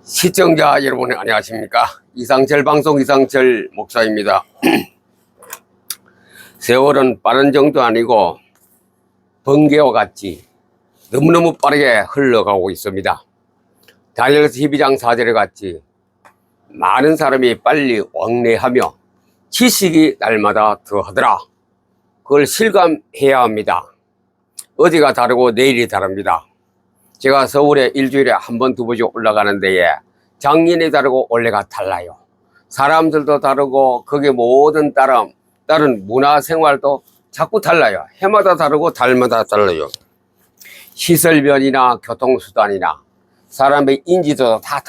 시청자 여러분 안녕하십니까. 이상철 방송 이상철 목사입니다. 세월은 빠른 정도 아니고 번개와 같이 너무너무 빠르게 흘러가고 있습니다. 다니엘서 12장 4절에 같이 많은 사람이 빨리 왕래하며 지식이 날마다 더하더라. 그걸 실감해야 합니다. 어디가 다르고 내일이 다릅니다. 제가 서울에 일주일에 한 번, 두 번씩 올라가는 데에 장년이 다르고 원래가 달라요. 사람들도 다르고 거기에 모든 다른 문화생활도 자꾸 달라요. 해마다 다르고 달마다 달라요. 시설변이나 교통수단이나 사람의 인지도 다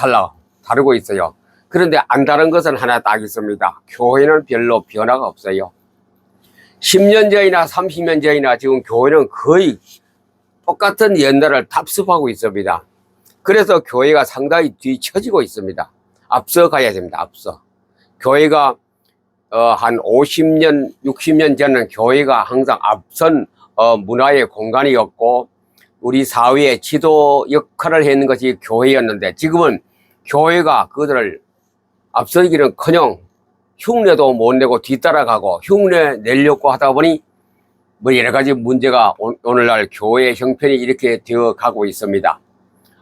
다르고 있어요. 그런데 안 다른 것은 하나 딱 있습니다. 교회는 별로 변화가 없어요. 10년 전이나 30년 전이나 지금 교회는 거의 똑같은 옛날을 답습하고 있습니다. 그래서 교회가 상당히 뒤처지고 있습니다. 앞서 가야 됩니다. 앞서. 교회가 한 50년, 60년 전은 교회가 항상 앞선 문화의 공간이었고 우리 사회의 지도 역할을 했는 것이 교회였는데 지금은 교회가 그들을 앞서기는커녕 흉내도 못 내고 뒤따라가고 흉내 내려고 하다 보니 뭐 여러 가지 문제가 오늘날 교회의 형편이 이렇게 되어 가고 있습니다.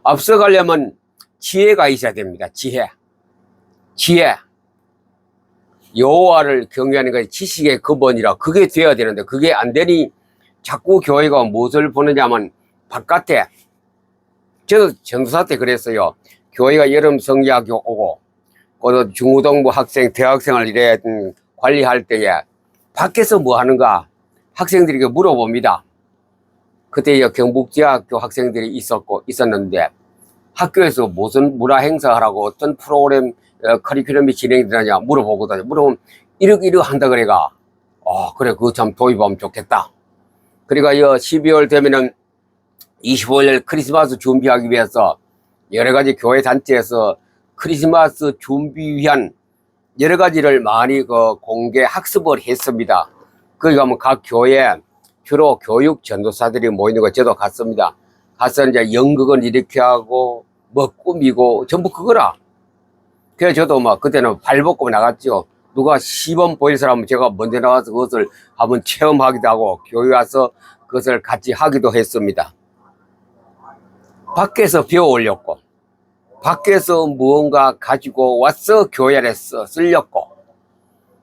앞서가려면 지혜가 있어야 됩니다. 지혜. 여호와를 경외하는 것이 지식의 근본이라 그게 되어야 되는데 그게 안 되니 자꾸 교회가 무엇을 보느냐면 바깥에 저도 전도사 때 그랬어요. 교회가 여름 성리학교 오고 그 중고등부 학생, 대학생을 이래 관리할 때에 밖에서 뭐 하는가 학생들에게 물어봅니다. 그때 경북대학교 학생들이 있었는데 학교에서 무슨 문화 행사하라고 어떤 프로그램 커리큘럼이 진행되느냐 물어보거든요. 물어보면 이렇게 한다 그래가 그래 그거 참 도입하면 좋겠다. 그러니까 12월 되면은 25일 크리스마스 준비하기 위해서 여러 가지 교회 단체에서 크리스마스 준비 위한 여러 가지를 많이 공개 학습을 했습니다. 거기 가면 각 교회에 주로 교육 전도사들이 모이는 거 저도 갔습니다. 가서 이제 연극은 이렇게 하고 뭐 꾸미고 전부 그거라. 그래서 저도 막 그때는 발벗고 나갔죠. 누가 시범 보일 사람은 제가 먼저 나가서 그것을 한번 체험하기도 하고 교회 와서 그것을 같이 하기도 했습니다. 밖에서 배워올렸고 밖에서 무언가 가지고 와서 교회 안에서 쓸렸고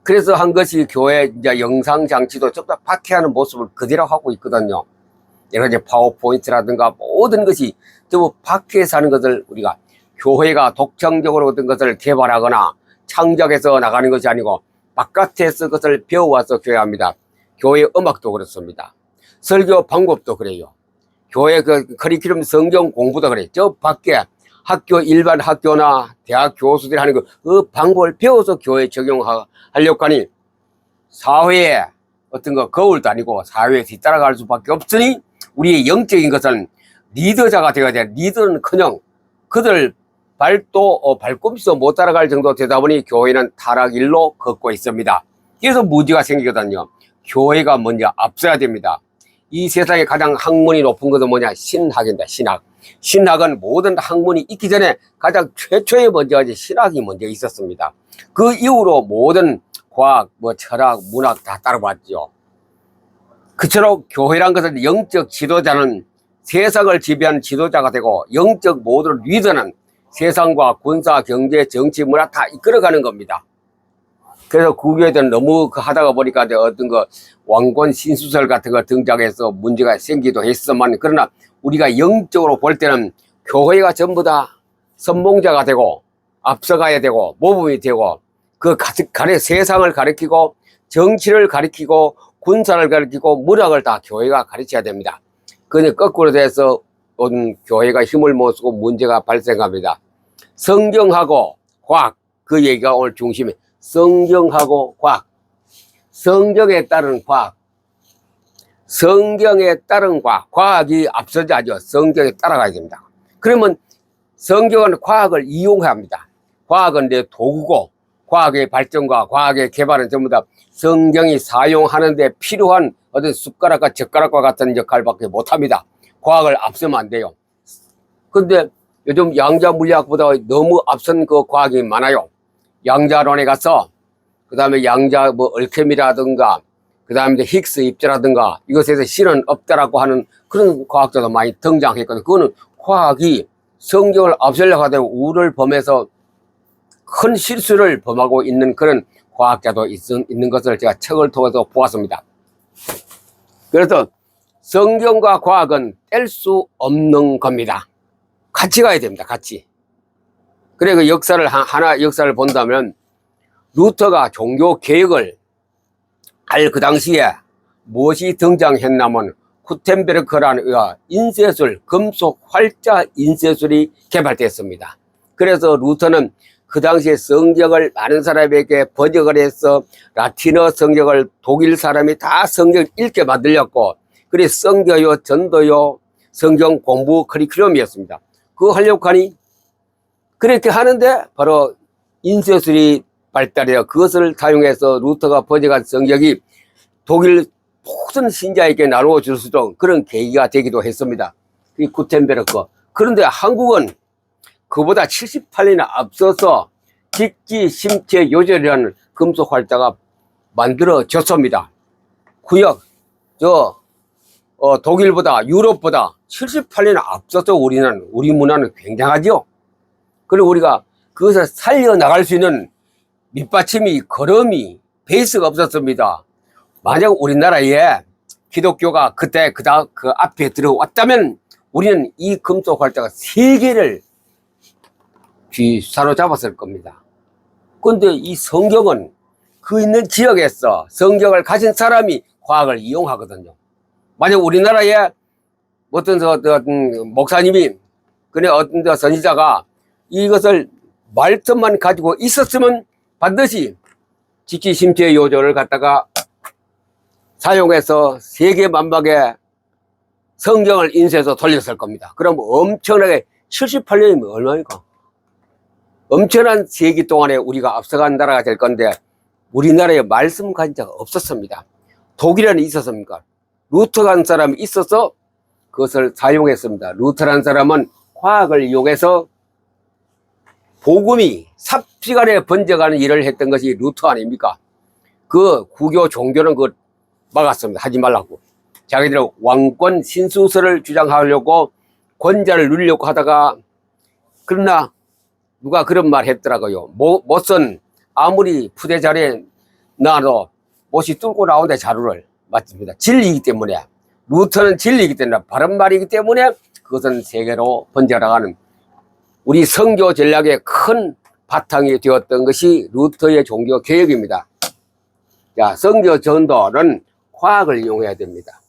그래서 한 것이 교회 이제 영상 장치도 전부 다 밖에 하는 모습을 그대로 하고 있거든요. 여러 가지 파워포인트라든가 모든 것이 전부 밖에서 하는 것을 우리가 교회가 독창적으로 어떤 것을 개발하거나 창작해서 나가는 것이 아니고 바깥에서 그것을 배워와서 교회합니다. 교회 음악도 그렇습니다. 설교 방법도 그래요. 교회 그 커리큘럼 성경 공부도 그래요. 저 밖에 학교 일반 학교나 대학 교수들이 하는 그 방법을 배워서 교회에 적용하려고 하니 사회에 어떤 거 거울도 아니고 사회에 뒤따라갈 수밖에 없으니 우리의 영적인 것은 리더자가 되어야 돼. 리더는커녕 그들 발꿈치도 못 따라갈 정도 되다 보니 교회는 타락일로 걷고 있습니다. 그래서 문제가 생기거든요. 교회가 먼저 앞서야 됩니다. 이 세상에 가장 학문이 높은 것은 뭐냐? 신학입니다. 신학은 모든 학문이 있기 전에 가장 최초에 먼저 신학이 먼저 있었습니다. 그 이후로 모든 과학, 철학, 문학 다 따라왔죠. 그처럼 교회란 것은 영적 지도자는 세상을 지배하는 지도자가 되고 영적 모든 리더는 세상과 군사, 경제, 정치, 문화 다 이끌어가는 겁니다. 그래서 구교회들은 너무 하다가 보니까 어떤 왕권 신수설 같은 거 등장해서 문제가 생기도 했지만 그러나 우리가 영적으로 볼 때는 교회가 전부 다 선봉자가 되고 앞서가야 되고 모범이 되고 세상을 가리키고 정치를 가리키고 군사를 가리키고 문학을 다 교회가 가르쳐야 됩니다. 그런데 거꾸로 돼서 교회가 힘을 못 쓰고 문제가 발생합니다. 성경하고 과학 그 얘기가 오늘 중심에 성경하고 과학 성경에 따른 과학 성경에 따른 과학이 앞서자죠. 성경에 따라가야 됩니다. 그러면 성경은 과학을 이용해야 합니다. 과학은 내 도구고 과학의 발전과 과학의 개발은 전부 다 성경이 사용하는데 필요한 어떤 숟가락과 젓가락과 같은 역할밖에 못합니다. 과학을 앞서면 안 돼요. 근데 요즘 양자 물리학보다 너무 앞선 그 과학이 많아요. 양자론에 가서 그 다음에 양자 뭐 얼케미라든가 그 다음에 힉스 입자라든가 이것에서 실은 없다라고 하는 그런 과학자도 많이 등장했거든요. 그거는 과학이 성경을 앞서려고 하다가 우를 범해서 큰 실수를 범하고 있는 그런 과학자도 있는 것을 제가 책을 통해서 보았습니다. 그래서 성경과 과학은 뗄 수 없는 겁니다. 같이 가야 됩니다. 같이. 그래 그 역사를 하나 역사를 본다면 루터가 종교 개혁을 할 그 당시에 무엇이 등장했냐면 구텐베르크라는 인쇄술, 금속 활자 인쇄술이 개발됐습니다. 그래서 루터는 그 당시에 성경을 많은 사람에게 번역을 해서 라틴어 성경을 독일 사람이 다 성경을 읽게 만들렸고, 그래서 성교요, 전도요, 성경 공부 커리큘럼이었습니다. 그거 하려고 하니 그렇게 하는데 바로 인쇄술이 발달해요. 그것을 사용해서 루터가 번역한 성경이 독일 모든 신자에게 나누어 줄 수 있도록 그런 계기가 되기도 했습니다. 이 구텐베르크. 그런데 한국은 그보다 78년이나 앞서서 직지 심체 요절이라는 금속 활자가 만들어졌습니다. 구역 독일보다 유럽보다 78년 앞서서 우리 문화는 굉장하죠. 그리고 우리가 그것을 살려나갈 수 있는 밑받침이 걸음이 베이스가 없었습니다. 만약 우리나라에 기독교가 그때 그 앞에 들어왔다면 우리는 이 금속 활자가 세계를 사로잡았을 겁니다. 그런데 이 성경은 그 있는 지역에서 성경을 가진 사람이 과학을 이용하거든요. 만약 우리나라에 어떤 목사님이 그래 어떤 선지자가 이것을 말씀만 가지고 있었으면 반드시 직지심체 요절을 갖다가 사용해서 세계 만방에 성경을 인쇄해서 돌렸을 겁니다. 그럼 엄청나게 78년이면 얼마입니까? 엄청난 세기 동안에 우리가 앞서간 나라가 될 건데 우리나라에 말씀 가진 자가 없었습니다. 독일에는 있었습니까? 루터라는 사람이 있어서 그것을 사용했습니다. 루터라는 사람은 과학을 이용해서 복음이 삽시간에 번져가는 일을 했던 것이 루터 아닙니까? 그 구교 종교는 그걸 막았습니다. 하지 말라고. 자기들은 왕권 신수설을 주장하려고 권자를 누리려고 하다가, 그러나 누가 그런 말 했더라고요. 못은 아무리 푸대 자리에 놔도 못이 뚫고 나온다 자루를. 맞습니다. 진리이기 때문에, 루터는 진리이기 때문에, 바른 말이기 때문에 그것은 세계로 번져나가는 우리 선교 전략의 큰 바탕이 되었던 것이 루터의 종교 개혁입니다. 자, 선교 전도는 과학을 이용해야 됩니다.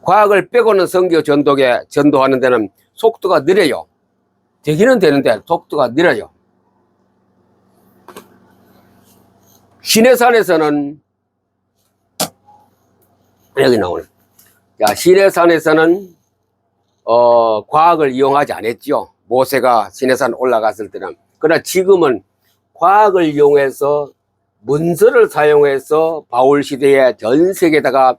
과학을 빼고는 선교 전도하는 데는 속도가 느려요. 되기는 되는데 속도가 느려요. 시내산에서는 여기 나오네. 자, 시내산에서는 과학을 이용하지 않았죠. 모세가 시내산 올라갔을 때는. 그러나 지금은 과학을 이용해서 문서를 사용해서 바울 시대에 전 세계에다가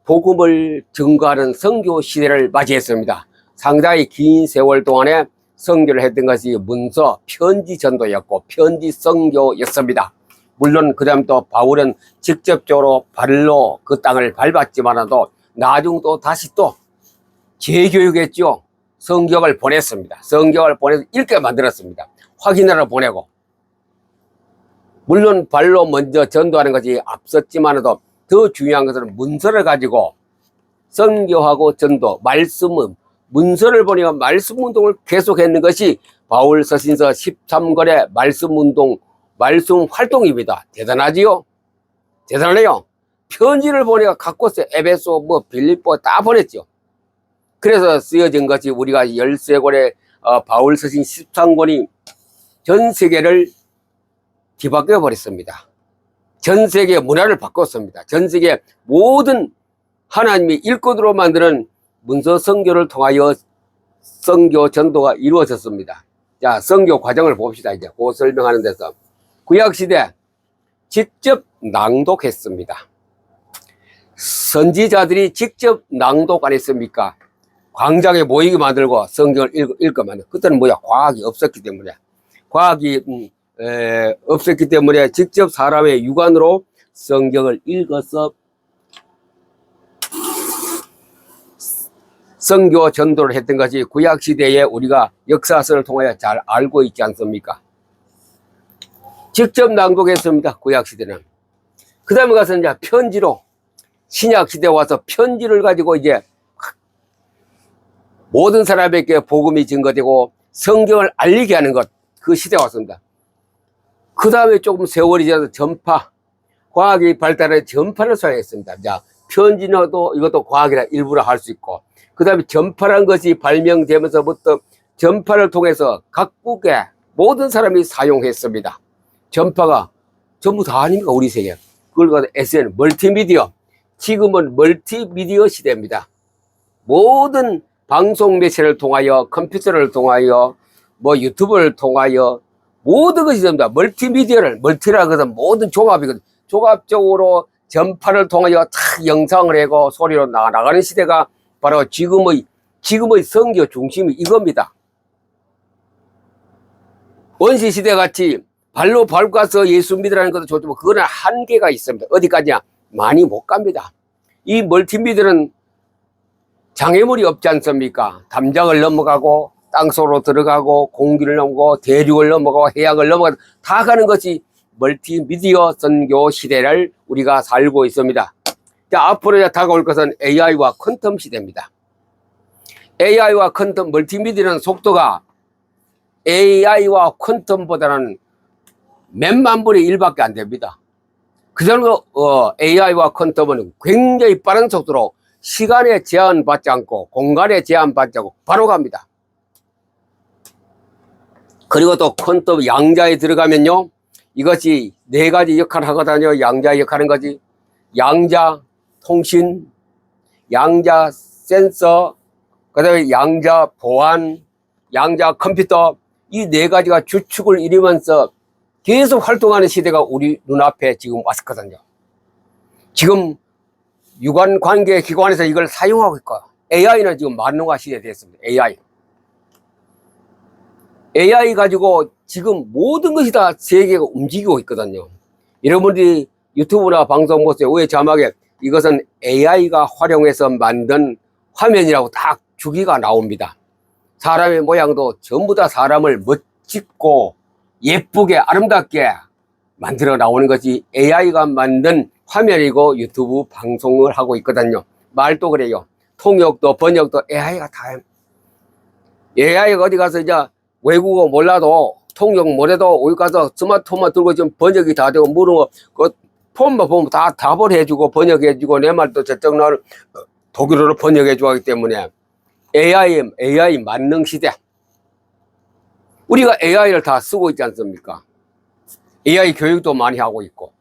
복음을 증거하는 선교 시대를 맞이했습니다. 상당히 긴 세월 동안에 선교를 했던 것이 문서, 편지 전도였고 편지 선교였습니다. 물론 그 다음 또 바울은 직접적으로 발로 그 땅을 밟았지만도 나중 또 다시 또 재교육했죠. 성경을 보냈습니다. 성경을 보내서 읽게 만들었습니다. 확인하러 보내고. 물론 발로 먼저 전도하는 것이 앞섰지만도 더 중요한 것은 문서를 가지고 선교하고 전도, 말씀은 문서를 보니까 말씀 운동을 계속했는 것이 바울 서신서 13권의 말씀 운동, 말씀 활동입니다. 대단하지요? 대단해요. 편지를 보니까 각곳에 에베소, 빌립보 다 보냈죠. 그래서 쓰여진 것이 우리가 13권의 바울 서신 13권이 전 세계를 뒤바뀌어 버렸습니다. 전 세계 문화를 바꿨습니다. 전 세계 모든 하나님이 일꾼으로 만드는 문서 선교를 통하여 선교 전도가 이루어졌습니다. 자, 선교 과정을 봅시다. 이제 그 설명하는 데서 구약시대 직접 낭독했습니다. 선지자들이 직접 낭독 안 했습니까? 광장에 모이게 만들고 성경을 읽게 만들고, 그때는 뭐야? 과학이 없었기 때문에. 과학이 없었기 때문에 직접 사람의 육안으로 성경을 읽어서 선교 전도를 했던 것이 구약시대에 우리가 역사서를 통하여 잘 알고 있지 않습니까? 직접 낭독했습니다. 구약시대는. 그 다음에 가서 이제 편지로, 신약시대에 와서 편지를 가지고 이제 모든 사람에게 복음이 증거되고 성경을 알리게 하는 것, 그 시대가 왔습니다. 그 다음에 조금 세월이 지나서 전파, 과학이 발달해 전파를 사용했습니다. 자, 편지도 이것도 과학이라 일부러 할 수 있고, 그 다음에 전파란 것이 발명되면서부터 전파를 통해서 각국의 모든 사람이 사용했습니다. 전파가 전부 다 아닙니까? 우리 세계. 그걸 가지고 SN, 멀티미디어. 지금은 멀티미디어 시대입니다. 모든 방송 매체를 통하여, 컴퓨터를 통하여, 뭐 유튜브를 통하여 모든 것이 됩니다. 멀티미디어를, 멀티라고 해서 모든 종합이거든요. 종합적으로 전파를 통하여 탁 영상을 하고 소리로 나가는 시대가 바로 지금의 선교 중심이 이겁니다. 원시시대 같이 발로 밟고 가서 예수 믿으라는 것도 좋지만 그거는 한계가 있습니다. 어디까지냐? 많이 못 갑니다. 이 멀티미디어는 장애물이 없지 않습니까? 담장을 넘어가고 땅속으로 들어가고 공기를 넘고 대륙을 넘어가고 해양을 넘어가고 다 가는 것이 멀티미디어 선교 시대를 우리가 살고 있습니다. 자, 앞으로 다가올 것은 AI와 퀀텀 시대입니다. AI와 퀀텀, 멀티미디어는 속도가 AI와 퀀텀보다는 몇만 분의 1밖에 안 됩니다. 그 정도 AI와 퀀텀은 굉장히 빠른 속도로 시간에 제한받지 않고 공간에 제한받지 않고 바로 갑니다. 그리고 또 퀀텀 양자에 들어가면요, 이것이 4가지 역할을 하거든요. 양자 역할은 거지. 양자 통신, 양자 센서, 그 다음에 양자 보안, 양자 컴퓨터, 이 4가지가 주축을 이루면서 계속 활동하는 시대가 우리 눈앞에 지금 왔었거든요. 지금 유관관계 기관에서 이걸 사용하고 있고, AI는 지금 만능화 시대에 됐습니다. AI 가지고 지금 모든 것이 다 세계가 움직이고 있거든요. 여러분들이 유튜브나 방송 보세요. 위에 자막에 이것은 AI가 활용해서 만든 화면이라고 딱 주기가 나옵니다. 사람의 모양도 전부 다 사람을 멋지고 예쁘게 아름답게 만들어 나오는 것이 AI가 만든 화면이고 유튜브 방송을 하고 있거든요. 말도 그래요. 통역도 번역도 AI가 다 해요. AI가 어디 가서 이제 외국어 몰라도 통역 못해도 어디 가서 스마트폰만 들고 지금 번역이 다 되고 물은 그 폰만 보면 다 답을 해주고 번역해주고 내 말도 저쪽 나를 독일어로 번역해주고 하기 때문에 AI 만능 시대. 우리가 AI를 다 쓰고 있지 않습니까? AI 교육도 많이 하고 있고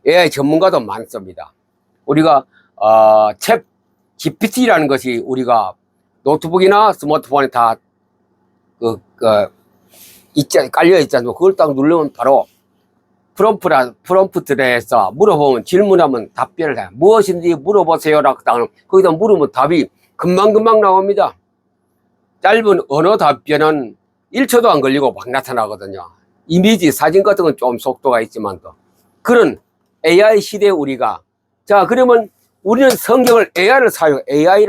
AI 전문가도 많습니다. 우리가 챗 GPT라는 것이 우리가 노트북이나 스마트폰에 다 깔려 있잖아요. 그걸 딱 누르면 바로 프롬프트를 해서 물어보면 질문하면 답변을 해요. 무엇인지 물어보세요라고 거기다 물으면 답이 금방금방 나옵니다. 짧은 언어 답변은 1초도 안 걸리고 막 나타나거든요. 이미지, 사진 같은 건 좀 속도가 있지만 또 그런 AI 시대에 우리가, 자, 그러면 우리는 성경을 AI를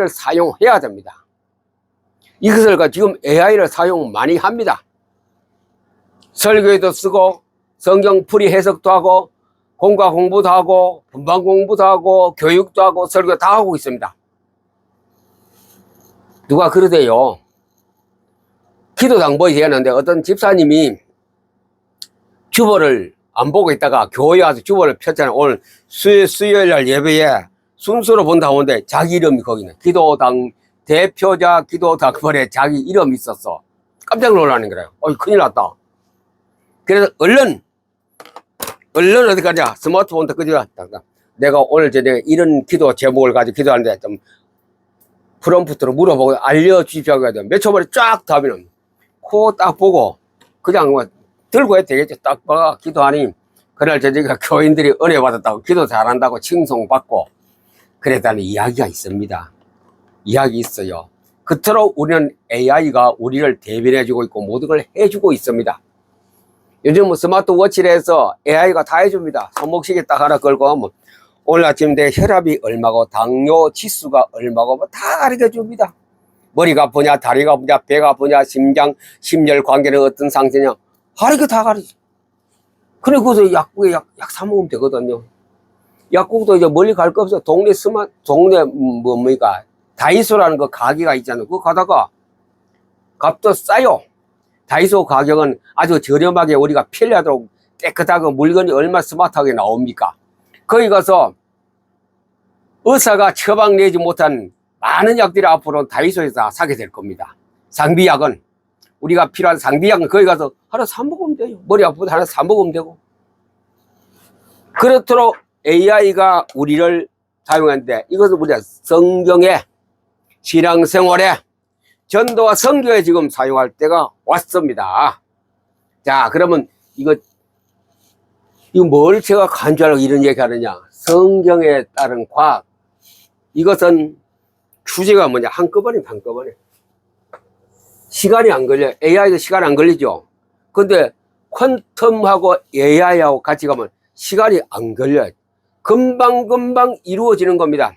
사용해야 됩니다. 이것을 지금 AI를 사용 많이 합니다. 설교에도 쓰고 성경 풀이 해석도 하고 공과 공부도 하고 분반 공부도 하고 교육도 하고 설교 다 하고 있습니다. 누가 그러대요. 기도 당번이 되었는데 어떤 집사님이 주보를 안 보고 있다가 교회 와서 주보를 폈잖아요. 오늘 수요일 날 예배에 순서로 본다고 하는데 자기 이름이 거기 있네. 기도당 대표자 기도당번에 자기 이름이 있었어. 깜짝 놀라는 거예요. 큰일 났다. 그래서 얼른 어디 가냐, 스마트폰도 끄지라. 내가 오늘 저녁에 이런 기도 제목을 가지고 기도하는데 좀 프롬프트로 물어보고 알려주십시오. 몇 초 만에 쫙 답이는 코 딱 보고 그냥 뭐 들고 해도 되겠죠. 딱 봐 기도하니 그날 저녁에 교인들이 은혜 받았다고 기도 잘한다고 칭송받고 그랬다는 이야기가 있습니다. 이야기 있어요. 그토록 우리는 AI가 우리를 대변해주고 있고 모든 걸 해주고 있습니다. 요즘은 스마트워치를 해서 AI가 다 해줍니다. 손목시계 딱 하나 걸고 하면 오늘 아침 내 혈압이 얼마고 당뇨 지수가 얼마고 뭐 다 가르쳐 줍니다. 머리가 아프냐, 다리가 아프냐, 배가 아프냐, 심장, 심혈 관계는 어떤 상태냐, 이거 다 가르쳐. 그래, 그래서 약국에 약 사먹으면 되거든요. 약국도 이제 멀리 갈 거 없어. 동네 뭡니까? 다이소라는 거 가게가 있잖아요. 그거 가다가 값도 싸요. 다이소 가격은 아주 저렴하게 우리가 편리하도록 깨끗하고 물건이 얼마나 스마트하게 나옵니까? 거기 가서 의사가 처방 내지 못한 많은 약들이 앞으로 다이소에서 다 사게 될 겁니다. 상비약은 우리가 필요한 상비약은 거기 가서 하나 사 먹으면 돼요. 머리 아프다 하나 사 먹으면 되고. 그렇도록 AI가 우리를 사용하는데 이것은 우리가 성경에 신앙생활에 전도와 선교에 지금 사용할 때가 왔습니다. 자, 그러면 이거 뭘 제가 간주하려고 이런 얘기 하느냐. 성경에 따른 과학. 이것은 주제가 뭐냐. 한꺼번에. 시간이 안 걸려요. AI도 시간 안 걸리죠. 근데 퀀텀하고 AI하고 같이 가면 시간이 안 걸려요. 금방 이루어지는 겁니다.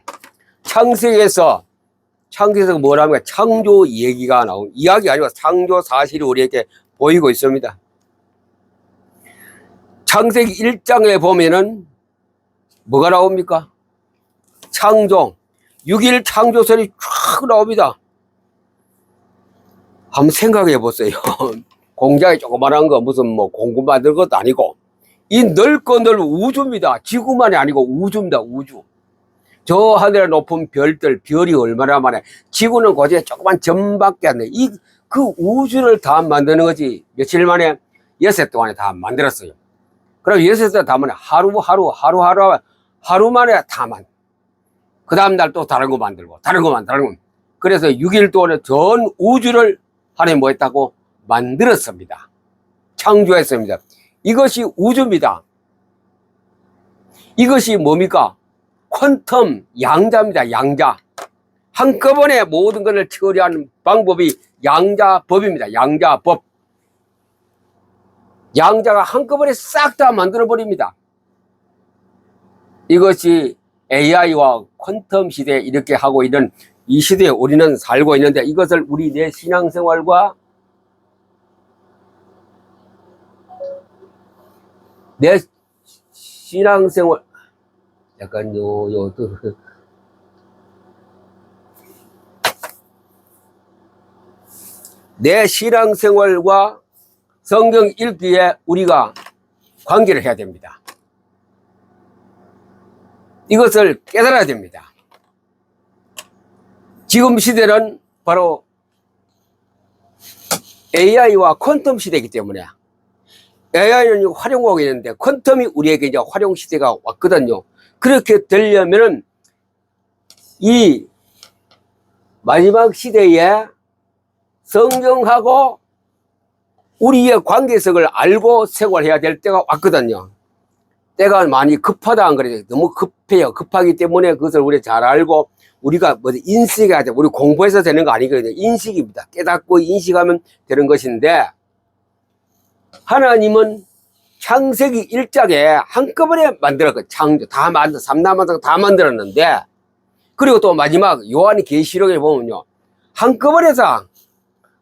창세기에서 뭐라면 창조 얘기가 나오고, 이야기 아니고 창조 사실이 우리에게 보이고 있습니다. 창세기 1장에 보면은 뭐가 나옵니까? 창조, 6일 창조설이 쫙 나옵니다. 한번 생각해 보세요. 공장이 조그만한 거 무슨 뭐 공구 만들 것도 아니고, 이 넓고 넓은 우주입니다. 지구만이 아니고 우주입니다. 우주. 저 하늘에 높은 별들, 별이 얼마나 많아요. 지구는 고지에 조그만 점밖에 안 돼. 그 우주를 다 만드는 거지. 며칠 만에, 6세 동안에 다 만들었어요. 그럼 6세 다 만에 하루 만에 다 그 다음날 또 다른 거 만들고, 다른 거. 그래서 6일 동안에 전 우주를 하나님 뭐 했다고? 만들었습니다. 창조했습니다. 이것이 우주입니다. 이것이 뭡니까? 퀀텀 양자입니다. 양자. 한꺼번에 모든 것을 처리하는 방법이 양자법입니다. 양자법. 양자가 한꺼번에 싹 다 만들어 버립니다. 이것이 AI와 퀀텀 시대에 이렇게 하고 있는 이 시대에 우리는 살고 있는데, 이것을 우리 내 신앙생활과 내 신앙생활, 약간 내 신앙생활과 성경 읽기에 우리가 관계를 해야 됩니다. 이것을 깨달아야 됩니다. 지금 시대는 바로 AI와 퀀텀 시대이기 때문에 AI는 활용하고 있는데 퀀텀이 우리에게 이제 활용 시대가 왔거든요. 그렇게 되려면은 이 마지막 시대에 성경하고 우리의 관계성을 알고 생활해야 될 때가 왔거든요. 때가 많이 급하다 안 그래요. 너무 급해요. 급하기 때문에 그것을 우리 잘 알고 우리가 뭐 인식해야 돼. 우리 공부해서 되는 거 아니거든요. 인식입니다. 깨닫고 인식하면 되는 것인데, 하나님은 창세기 1장에 한꺼번에 만들었고, 창조 다 삼라만상 다 만들었는데, 그리고 또 마지막 요한 계시록에 보면요, 한꺼번에서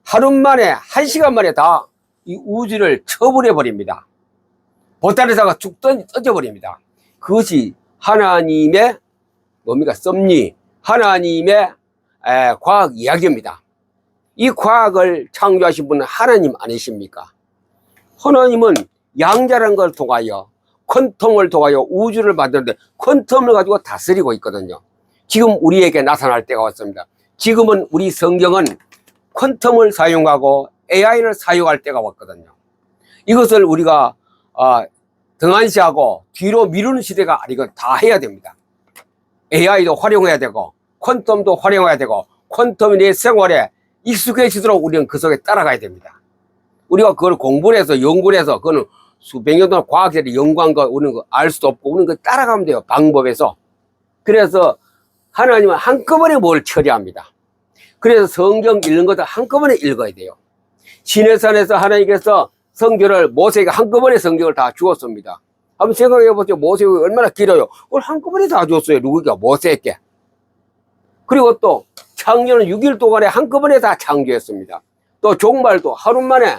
하루 만에 1시간 만에 다 이 우주를 쳐버려 버립니다. 보따리사가 쭉 던져 버립니다. 그것이 하나님의 뭡니까? 섭리, 하나님의 과학 이야기입니다. 이 과학을 창조하신 분은 하나님 아니십니까? 하나님은 양자라는 걸 통하여, 퀀텀을 통하여 우주를 만드는데 퀀텀을 가지고 다스리고 있거든요. 지금 우리에게 나타날 때가 왔습니다. 지금은 우리 성경은 퀀텀을 사용하고 AI를 사용할 때가 왔거든요. 이것을 우리가 등한시하고 뒤로 미루는 시대가 아니고 다 해야 됩니다. AI도 활용해야 되고 퀀텀도 활용해야 되고, 퀀텀이 내 생활에 익숙해지도록 우리는 그 속에 따라가야 됩니다. 우리가 그걸 공부를 해서 연구를 해서 그거는 수백 년 동안 과학자들이 연구한 거 우리는 알 수도 없고, 우리는 그 따라가면 돼요. 방법에서. 그래서 하나님은 한꺼번에 뭘 처리합니다. 그래서 성경 읽는 것도 한꺼번에 읽어야 돼요. 시내산에서 하나님께서 성경을 모세에게 한꺼번에 성경을 다 주었습니다. 한번 생각해 보세요. 모세가 얼마나 길어요. 그걸 한꺼번에 다 줬어요. 누구가? 모세에게. 그리고 또 창조는 6일 동안에 한꺼번에 다 창조했습니다. 또 종말도 하루 만에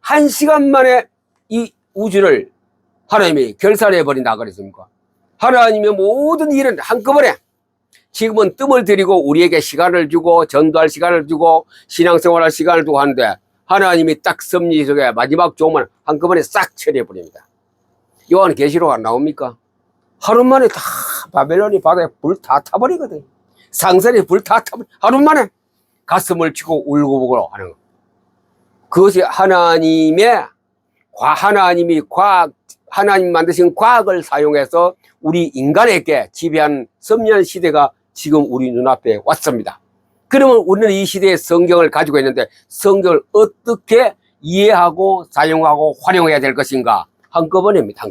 1시간 만에 이 우주를 하나님이 결산해 버린다 그랬습니까? 하나님의 모든 일은 한꺼번에 지금은 뜸을 들이고 우리에게 시간을 주고 전도할 시간을 주고 신앙생활할 시간을 두고 하는데 하나님이 딱 섭리 속에 마지막 종말 한꺼번에 싹 처리해 버립니다. 요한계시록 안 나옵니까? 하루 만에 다 바벨론이 바다에 불 다 타버리거든요. 상선이 불 다 타버려 하루 만에 가슴을 치고 울고불고 하는 거. 그것이 하나님의 하나님이 하나님 만드신 과학을 사용해서 우리 인간에게 지배한 섭리한 시대가 지금 우리 눈앞에 왔습니다. 그러면 우리는 이 시대의 성경을 가지고 있는데 성경을 어떻게 이해하고 사용하고 활용해야 될 것인가? 한꺼번에입니다.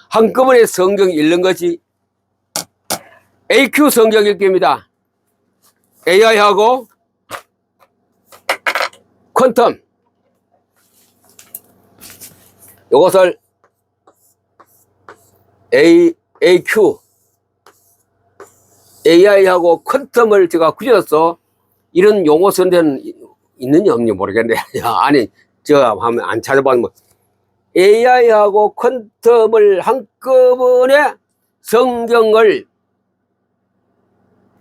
한꺼번에 성경 읽는 것이 AQ 성경 읽기입니다. AI하고 퀀텀 이것을 AQ AI하고 퀀텀을 제가 그려서 이런 용어 쓴 데는 있는지 없는지 모르겠는데 아니 저 하면 안 찾아봤는데 AI하고 퀀텀을 한꺼번에 성경을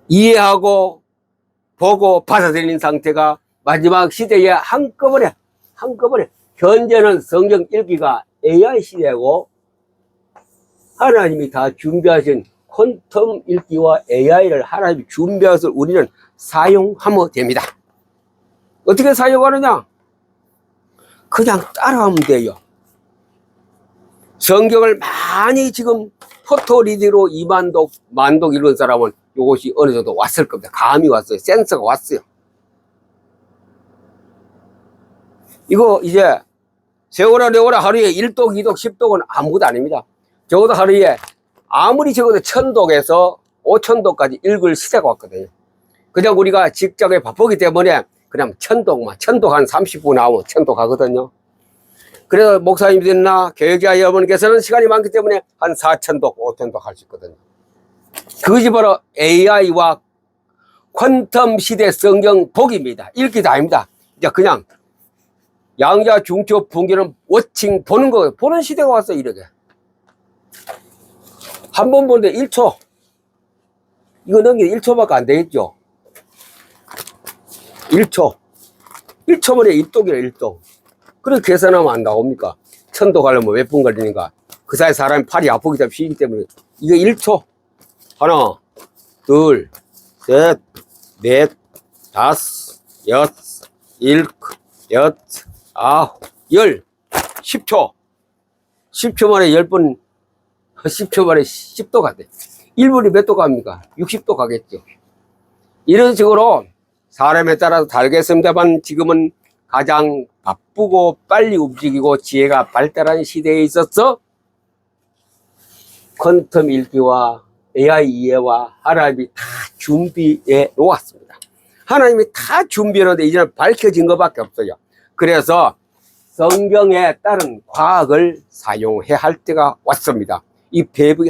이해하고 보고 받아들이는 상태가 마지막 시대에 한꺼번에 현재는 성경 읽기가 AI 시대고 하나님이 다 준비하신 퀀텀 읽기와 AI를 하나님이 준비해서 우리는 사용하면 됩니다. 어떻게 사용하느냐? 그냥 따라하면 돼요. 성경을 많이 지금 포토리디로 2만독, 만독 읽은 사람은 이것이 어느 정도 왔을 겁니다. 감이 왔어요. 센서가 왔어요. 이거 이제 세월아 내월아 하루에 1독, 2독, 10독은 아무것도 아닙니다. 적어도 하루에 아무리 적어도 1000독에서 5000독까지 읽을 시대가 왔거든요. 그냥 우리가 직장에 바쁘기 때문에 그냥 1000독 한 30분 나오면 1000독 하거든요. 그래서 목사님들이나 교육자 여러분께서는 시간이 많기 때문에 한 4000독, 5000독 할 수 있거든요. 그것이 바로 AI와 퀀텀 시대 성경 복입니다. 읽기도 아닙니다. 이제 그냥 양자 중초 분기는 워칭 보는 거예요. 보는 시대가 왔어 이렇게. 한 번 보는데 1초. 이거 넘기면 1초밖에 안 되겠죠. 1초. 1초 만에 1독이래 1독. 그렇게 계산하면 안 나옵니까? 1000독 하려면 몇 분 걸리니까. 그 사이 사람이 팔이 아프기 때문에 쉬기 때문에. 이거 1초. 하나, 둘, 셋, 넷, 다섯, 여섯, 일곱, 여덟, 아홉, 열. 10초. 10초 만에 10분, 10초 만에 10도 가대. 1분이 몇 도 갑니까? 60도 가겠죠. 이런 식으로 사람에 따라서 다르겠습니다만 지금은 가장 바쁘고 빨리 움직이고 지혜가 발달한 시대에 있어서 퀀텀 읽기와 AI 이해와 하나님이 다 준비해 놓았습니다. 하나님이 다 준비해 놓는데 이제는 밝혀진 것밖에 없어요. 그래서 성경에 따른 과학을 사용해야 할 때가 왔습니다. 이 배분이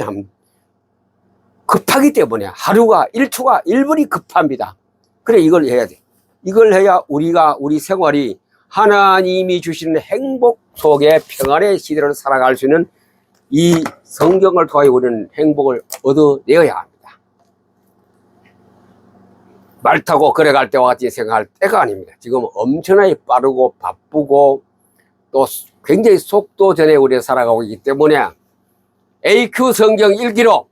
급하기 때문에 하루가 1초가 1분이 급합니다. 그래 이걸 해야 돼. 이걸 해야 우리 생활이 하나님이 주시는 행복 속에 평안의 시대를 살아갈 수 있는 이 성경을 통해 우리는 행복을 얻어내어야 합니다. 말 타고 걸어갈 때와 같이 생각할 때가 아닙니다. 지금 엄청나게 빠르고 바쁘고 또 굉장히 속도 전에 우리가 살아가고 있기 때문에 AQ 성경 읽기로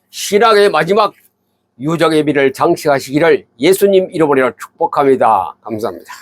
신앙의 마지막 유정의 비를 장식하시기를 예수님 이름으로 축복합니다. 감사합니다.